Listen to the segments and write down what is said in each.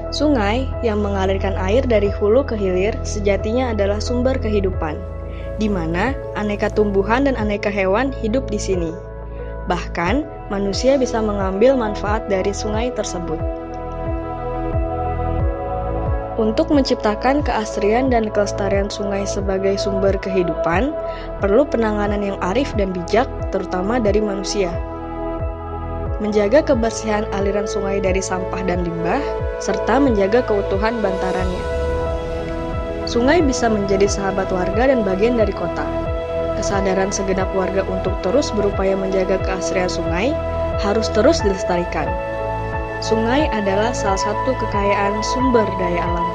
Sungai yang mengalirkan air dari hulu ke hilir sejatinya adalah sumber kehidupan, di mana aneka tumbuhan dan aneka hewan hidup di sini. Bahkan, manusia bisa mengambil manfaat dari sungai tersebut. Untuk menciptakan keasrian dan kelestarian sungai sebagai sumber kehidupan, perlu penanganan yang arif dan bijak, terutama dari manusia. Menjaga kebersihan aliran sungai dari sampah dan limbah, serta menjaga keutuhan bantarannya. Sungai bisa menjadi sahabat warga dan bagian dari kota. Kesadaran segenap warga untuk terus berupaya menjaga keasrian sungai harus terus dilestarikan. Sungai adalah salah satu kekayaan sumber daya alam.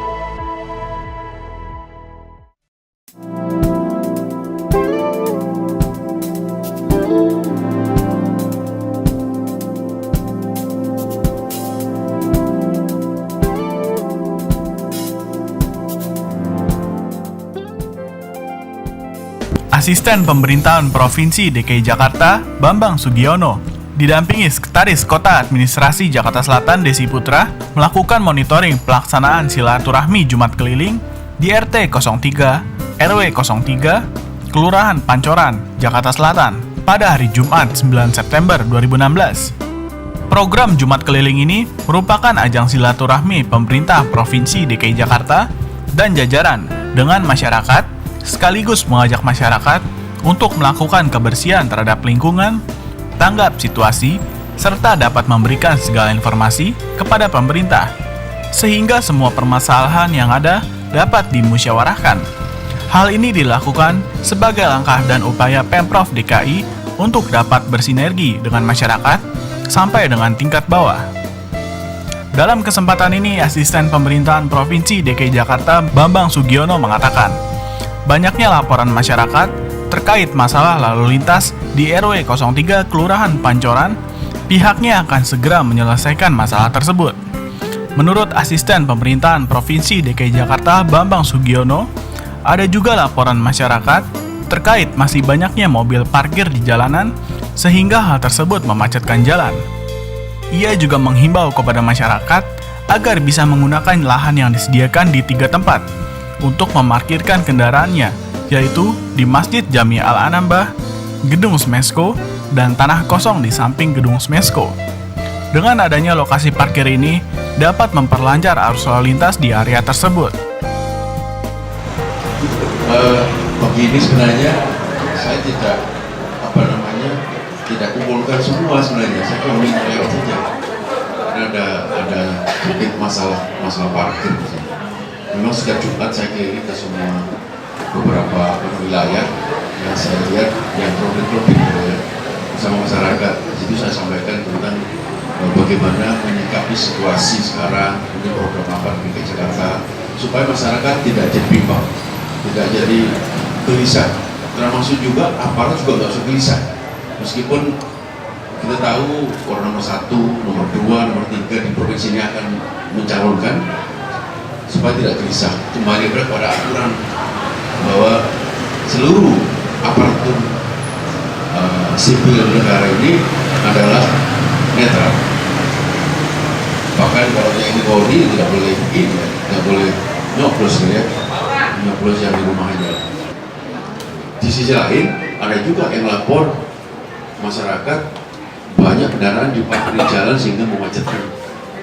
Asisten Pemerintahan Provinsi DKI Jakarta, Bambang Sugiono, didampingi Sekretaris Kota Administrasi Jakarta Selatan Desi Putra, melakukan monitoring pelaksanaan silaturahmi Jumat Keliling di RT 03, RW 03, Kelurahan Pancoran, Jakarta Selatan pada hari Jumat 9 September 2016. Program Jumat Keliling ini merupakan ajang silaturahmi pemerintah Provinsi DKI Jakarta dan jajaran dengan masyarakat, sekaligus mengajak masyarakat untuk melakukan kebersihan terhadap lingkungan, tanggap situasi, serta dapat memberikan segala informasi kepada pemerintah, sehingga semua permasalahan yang ada dapat dimusyawarahkan. Hal ini dilakukan sebagai langkah dan upaya Pemprov DKI untuk dapat bersinergi dengan masyarakat sampai dengan tingkat bawah. Dalam kesempatan ini, Asisten Pemerintahan Provinsi DKI Jakarta Bambang Sugiono mengatakan, banyaknya laporan masyarakat terkait masalah lalu lintas di RW 03 Kelurahan Pancoran, pihaknya akan segera menyelesaikan masalah tersebut. Menurut Asisten Pemerintahan Provinsi DKI Jakarta Bambang Sugiono, ada juga laporan masyarakat terkait masih banyaknya mobil parkir di jalanan sehingga hal tersebut memacetkan jalan. Ia juga menghimbau kepada masyarakat agar bisa menggunakan lahan yang disediakan di 3 tempat untuk memarkirkan kendaraannya, yaitu di Masjid Jami Al-Anambah, Gedung Smesko, dan tanah kosong di samping Gedung Smesko. Dengan adanya lokasi parkir ini, dapat memperlancar arus lalu lintas di area tersebut. Begini sebenarnya, saya tidak kumpulkan semua sebenarnya, saya cuma ingin lewat saja. Karena ada sedikit masalah parkir di sini. Memang sejak Jumat saya keliling ke semua beberapa wilayah yang saya lihat yang problem ya, bersama masyarakat. Di situ saya sampaikan tentang bagaimana menyikapi situasi sekarang, ini program apa di DKI Jakarta, supaya masyarakat tidak jadi bimbang, tidak jadi gelisah. Termasuk juga aparat juga nggak usah gelisah. Meskipun kita tahu orang nomor 1, nomor 2, nomor 3 di provinsi ini akan mencalonkan, supaya tidak gelisah, kembali kepada aturan bahwa seluruh aparatur sipil negara ini adalah netral. Bahkan kalau yang ini Polri tidak boleh tidak boleh nyoblos ya, nyoblos yang di rumah aja. Di sisi lain ada juga yang lapor masyarakat banyak kendaraan diparkir di jalan sehingga memacetkan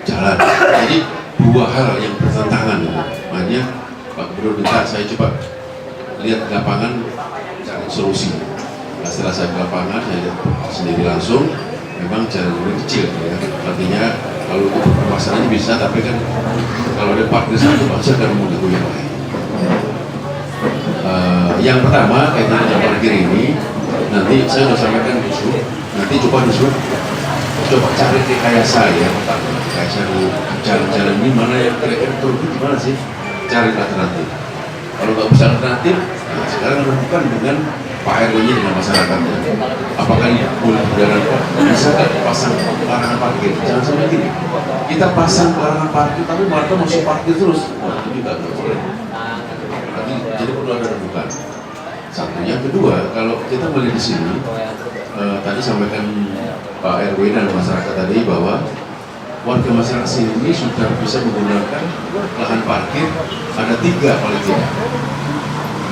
jalan. Jadi dua hal yang bertentangan, makanya Pak Gubernur minta saya coba lihat di lapangan cari solusi. Nah, setelah saya ke lapangan, saya lihat sendiri langsung, memang jalan ini kecil ya. Artinya kalau untuk permasalahannya bisa, tapi kan kalau ada parkir satu pasti akan mengganggu yang lain. Yang pertama kaitan dengan parkir ini, nanti saya sudah sampaikan dulu, nanti coba cari rekayasa ya, rekayasa di jalan-jalan ini mana yang kira-kira turun di mana sih, cari alternatif. Kalau nggak bisa alternatif, nah sekarang lakukan dengan Pak RW-nya dengan masyarakatnya. Apakah ini boleh berjalan? Bisa nggak pasang larangan parkir? Jangan sampai gini, kita pasang larangan parkir tapi warga masih parkir terus, nah, itu juga nggak boleh. Jadi perlu ada rembukan. Satu, yang kedua, kalau kita melihat di sini, tadi sampaikan Pak RW dan masyarakat tadi bahwa warga masyarakat sini ini sudah bisa menggunakan lahan parkir, ada 3 paling tidak.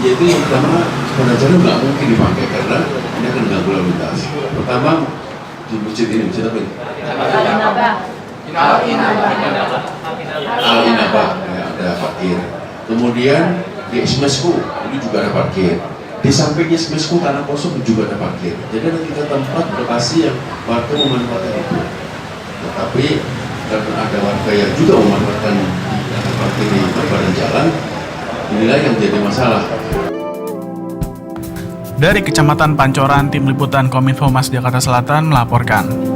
Yaitu yang pertama, sepeda jalan nggak mungkin dipakai karena ini akan mengganggu lalu lintas. Pertama, di masjid ini, masjid apa ini? Al-Inabah, ya, ada parkir. Kemudian di Ismesku, ini juga ada parkir. Di sampingnya Ismesku, tanah kosong juga ada parkir. Jadi ada 3 tempat lokasi yang warga memanfaatkan itu. Tetapi karena ada warga yang juga memanfaatkan parkir di badan jalan, inilah yang menjadi masalah. Dari Kecamatan Pancoran, Tim Liputan Kominfo Mas Jakarta Selatan melaporkan.